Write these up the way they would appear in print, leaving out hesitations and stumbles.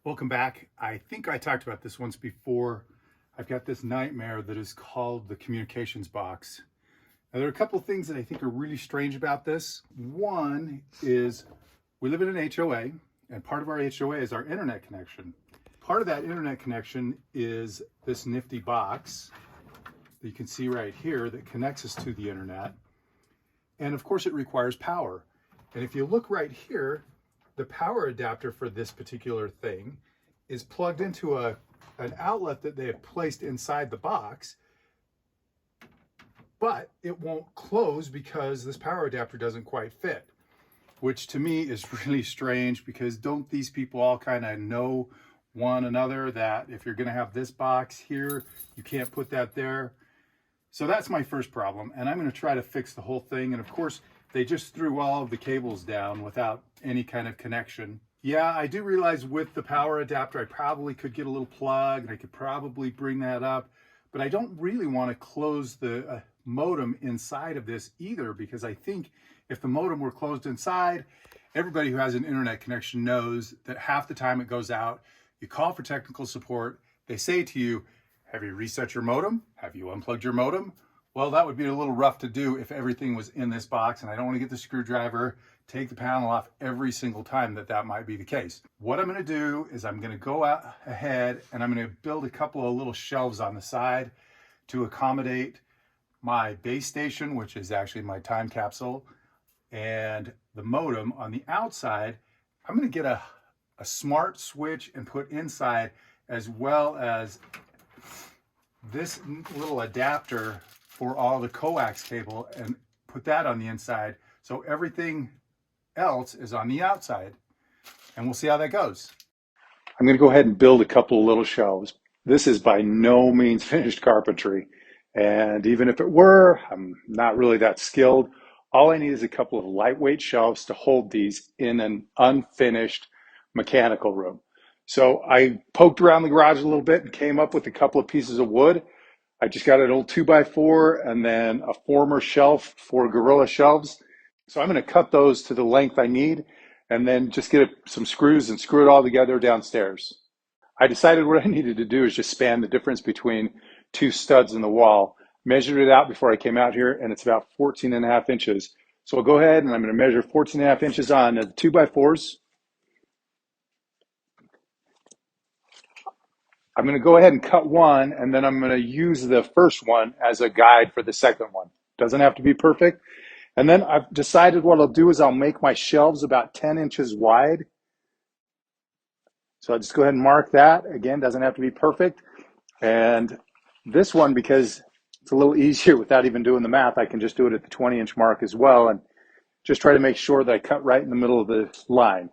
Welcome back. I think I talked about this once before. I've got this nightmare that is called the communications box. Now, there are a couple of things that I think are really strange about this. One is we live in an HOA, and part of our HOA is our internet connection. Part of that internet connection is this nifty box that you can see right here that connects us to the internet. And of course, it requires power. And if you look right here, the power adapter for this particular thing is plugged into an outlet that they have placed inside the box, but it won't close because this power adapter doesn't quite fit, which to me is really strange, because don't these people all kind of know one another that if you're going to have this box here, you can't put that there? So that's my first problem, and I'm going to try to fix the whole thing. And of course, they just threw all of the cables down without any kind of connection. Yeah, I do realize with the power adapter, I probably could get a little plug and I could probably bring that up, but I don't really want to close the modem inside of this either, because I think if the modem were closed inside, everybody who has an internet connection knows that half the time it goes out, you call for technical support, they say to you, have you reset your modem? Have you unplugged your modem? Well, that would be a little rough to do if everything was in this box, and I don't want to get the screwdriver, take the panel off every single time that might be the case. What I'm going to do is I'm going to go out ahead and I'm going to build a couple of little shelves on the side to accommodate my base station, which is actually my time capsule, and the modem on the outside. I'm going to get a smart switch and put inside, as well as this little adapter for all the coax cable, and put that on the inside. So everything else is on the outside, and we'll see how that goes. I'm going to go ahead and build a couple of little shelves. This is by no means finished carpentry. And even if it were, I'm not really that skilled. All I need is a couple of lightweight shelves to hold these in an unfinished mechanical room. So I poked around the garage a little bit and came up with a couple of pieces of wood. I just got an old 2x4 and then a former shelf for Gorilla shelves. So I'm going to cut those to the length I need and then just get some screws and screw it all together downstairs. I decided what I needed to do is just span the difference between two studs in the wall. Measured it out before I came out here, and it's about 14.5 inches. So I'll go ahead and I'm going to measure 14.5 inches on the 2x4s. I'm going to go ahead and cut one, and then I'm going to use the first one as a guide for the second one. Doesn't have to be perfect. And then I've decided what I'll do is I'll make my shelves about 10 inches wide. So I'll just go ahead and mark that. Again, doesn't have to be perfect. And this one, because it's a little easier without even doing the math, I can just do it at the 20-inch mark as well, and just try to make sure that I cut right in the middle of the line.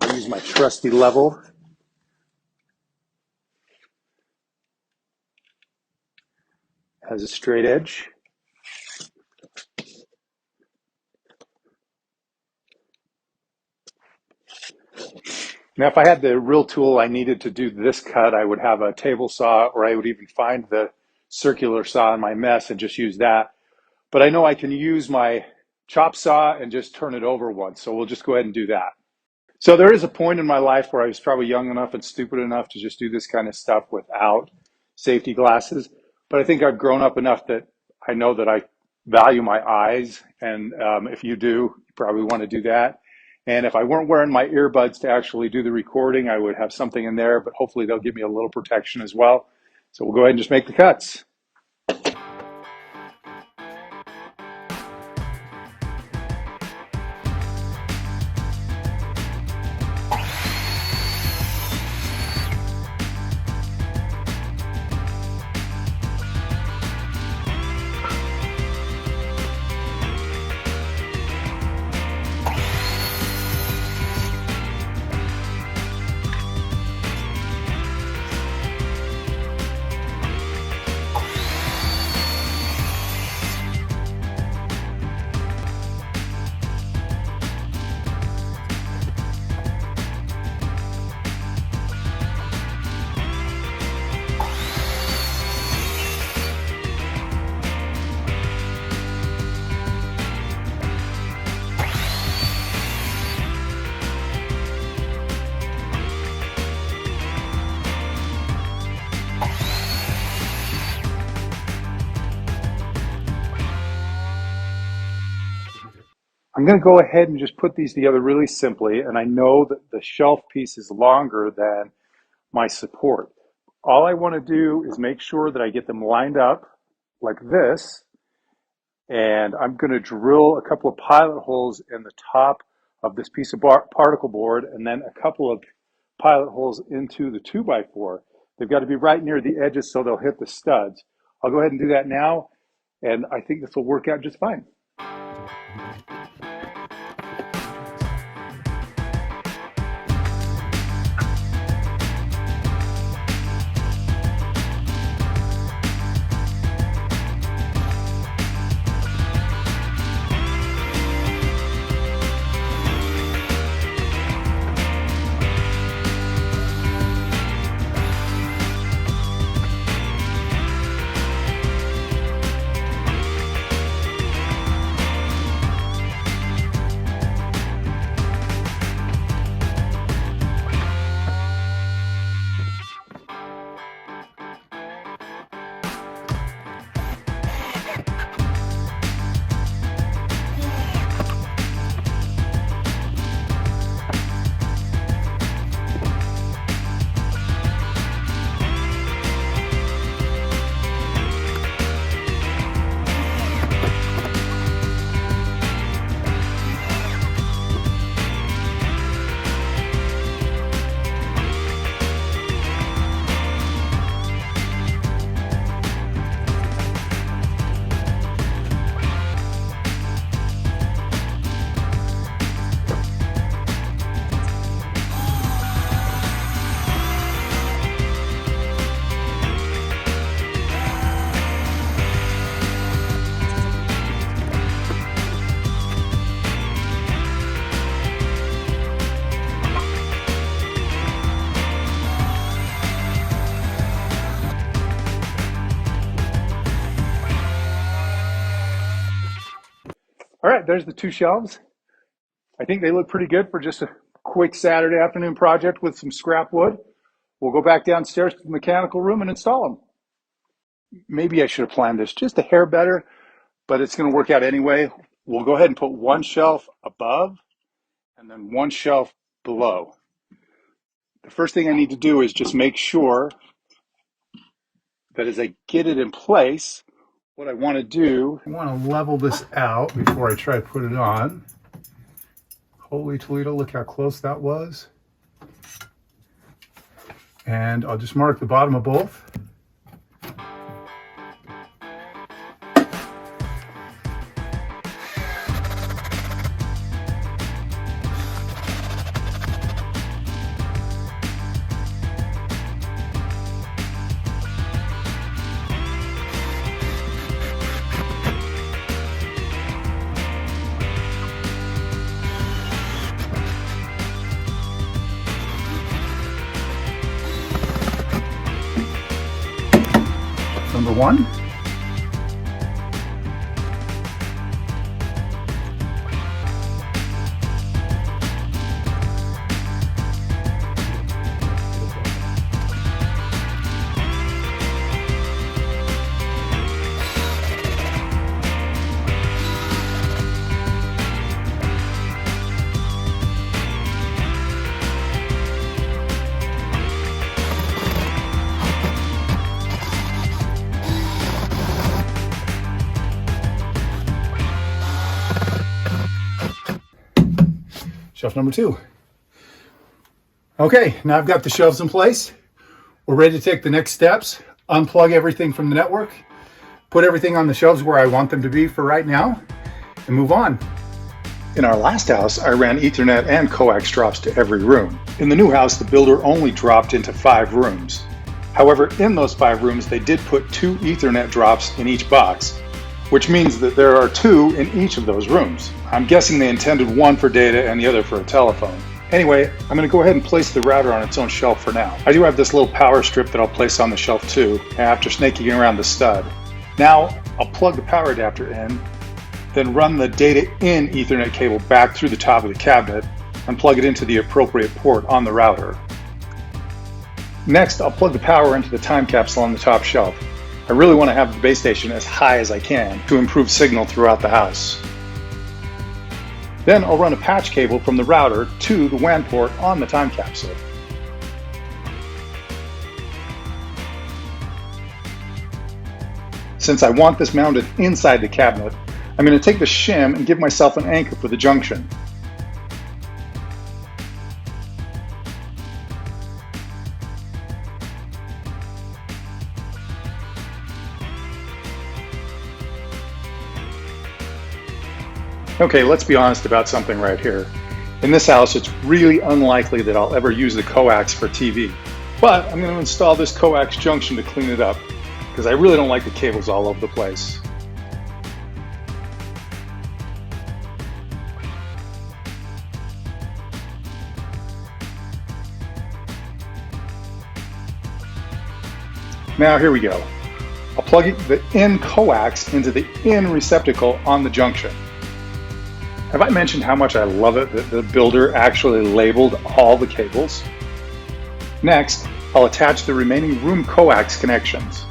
I'll use my trusty level. Has a straight edge. Now, if I had the real tool I needed to do this cut, I would have a table saw, or I would even find the circular saw in my mess and just use that. But I know I can use my chop saw and just turn it over once, so we'll just go ahead and do that. So there is a point in my life where I was probably young enough and stupid enough to just do this kind of stuff without safety glasses. But I think I've grown up enough that I know that I value my eyes. And if you do, you probably want to do that. And if I weren't wearing my earbuds to actually do the recording, I would have something in there, but hopefully they'll give me a little protection as well. So we'll go ahead and just make the cuts. I'm going to go ahead and just put these together really simply, and I know that the shelf piece is longer than my support. All I want to do is make sure that I get them lined up like this, and I'm going to drill a couple of pilot holes in the top of this piece of particle board, and then a couple of pilot holes into the 2x4. They've got to be right near the edges so they'll hit the studs. I'll go ahead and do that now, and I think this will work out just fine. All right, there's the two shelves. I think they look pretty good for just a quick Saturday afternoon project with some scrap wood. We'll go back downstairs to the mechanical room and install them. Maybe I should have planned this just a hair better, but it's going to work out anyway. We'll go ahead and put one shelf above and then one shelf below. The first thing I need to do is just make sure that as I get it in place, what I want to do, I want to level this out before I try to put it on. Holy Toledo, look how close that was. And I'll just mark the bottom of both. Number one. Shelf number two. Okay, now I've got the shelves in place. We're ready to take the next steps, unplug everything from the network, put everything on the shelves where I want them to be for right now, and move on. In our last house, I ran Ethernet and coax drops to every room. In the new house, the builder only dropped into 5 rooms. However, in those 5 rooms, they did put 2 Ethernet drops in each box, which means that there are 2 in each of those rooms. I'm guessing they intended one for data and the other for a telephone. Anyway, I'm going to go ahead and place the router on its own shelf for now. I do have this little power strip that I'll place on the shelf too, after snaking around the stud. Now, I'll plug the power adapter in, then run the data in Ethernet cable back through the top of the cabinet and plug it into the appropriate port on the router. Next, I'll plug the power into the time capsule on the top shelf. I really want to have the base station as high as I can to improve signal throughout the house. Then I'll run a patch cable from the router to the WAN port on the time capsule. Since I want this mounted inside the cabinet, I'm going to take the shim and give myself an anchor for the junction. Okay, let's be honest about something right here. In this house, it's really unlikely that I'll ever use the coax for TV. But I'm going to install this coax junction to clean it up, because I really don't like the cables all over the place. Now here we go. I'll plug the in coax into the in receptacle on the junction. Have I mentioned how much I love it that the builder actually labeled all the cables? Next, I'll attach the remaining room coax connections.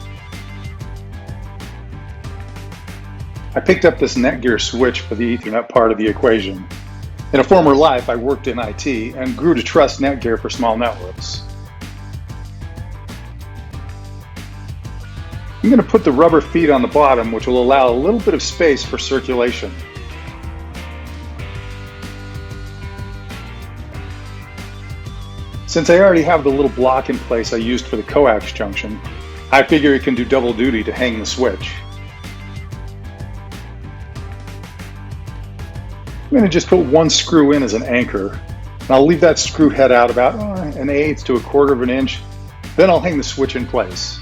I picked up this Netgear switch for the Ethernet part of the equation. In a former life, I worked in IT and grew to trust Netgear for small networks. I'm going to put the rubber feet on the bottom, which will allow a little bit of space for circulation. Since I already have the little block in place I used for the coax junction, I figure it can do double duty to hang the switch. I'm going to just put one screw in as an anchor, and I'll leave that screw head out about 1/8 to 1/4 of an inch. Then I'll hang the switch in place.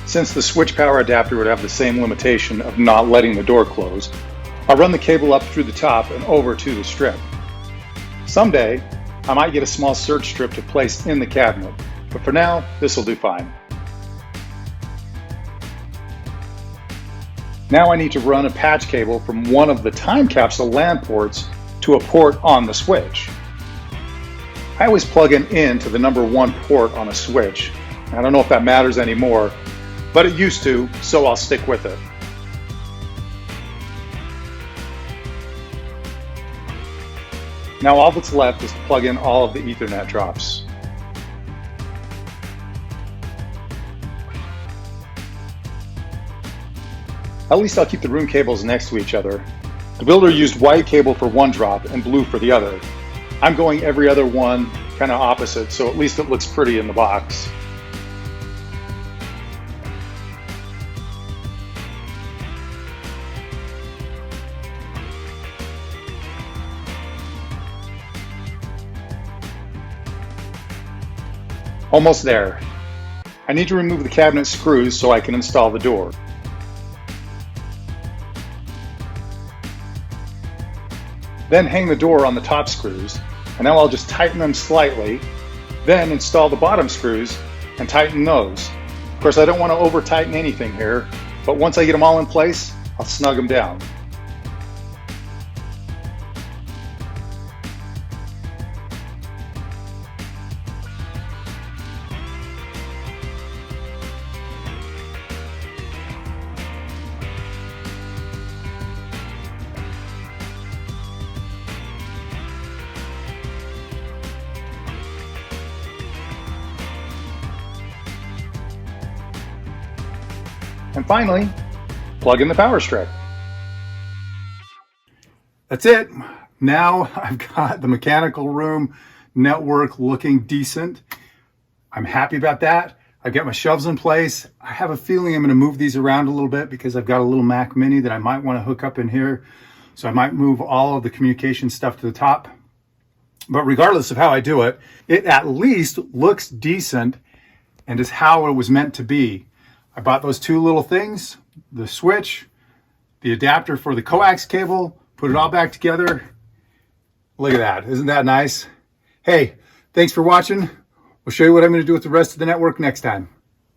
Since the switch power adapter would have the same limitation of not letting the door close, I'll run the cable up through the top and over to the strip. Someday, I might get a small surge strip to place in the cabinet, but for now, this will do fine. Now I need to run a patch cable from one of the time capsule LAN ports to a port on the switch. I always plug an in to the number 1 port on a switch. I don't know if that matters anymore, but it used to, so I'll stick with it. Now all that's left is to plug in all of the Ethernet drops. At least I'll keep the room cables next to each other. The builder used white cable for one drop and blue for the other. I'm going every other one, kind of opposite, so at least it looks pretty in the box. Almost there. I need to remove the cabinet screws so I can install the door. Then hang the door on the top screws, and now I'll just tighten them slightly, then install the bottom screws and tighten those. Of course, I don't want to over tighten anything here, but once I get them all in place, I'll snug them down. And finally, plug in the power strip. That's it. Now I've got the mechanical room network looking decent. I'm happy about that. I've got my shelves in place. I have a feeling I'm going to move these around a little bit because I've got a little Mac Mini that I might want to hook up in here. So I might move all of the communication stuff to the top. But regardless of how I do it, it at least looks decent and is how it was meant to be. I bought those two little things, the switch, the adapter for the coax cable, put it all back together. Look at that. Isn't that nice? Hey, thanks for watching. We'll show you what I'm going to do with the rest of the network next time.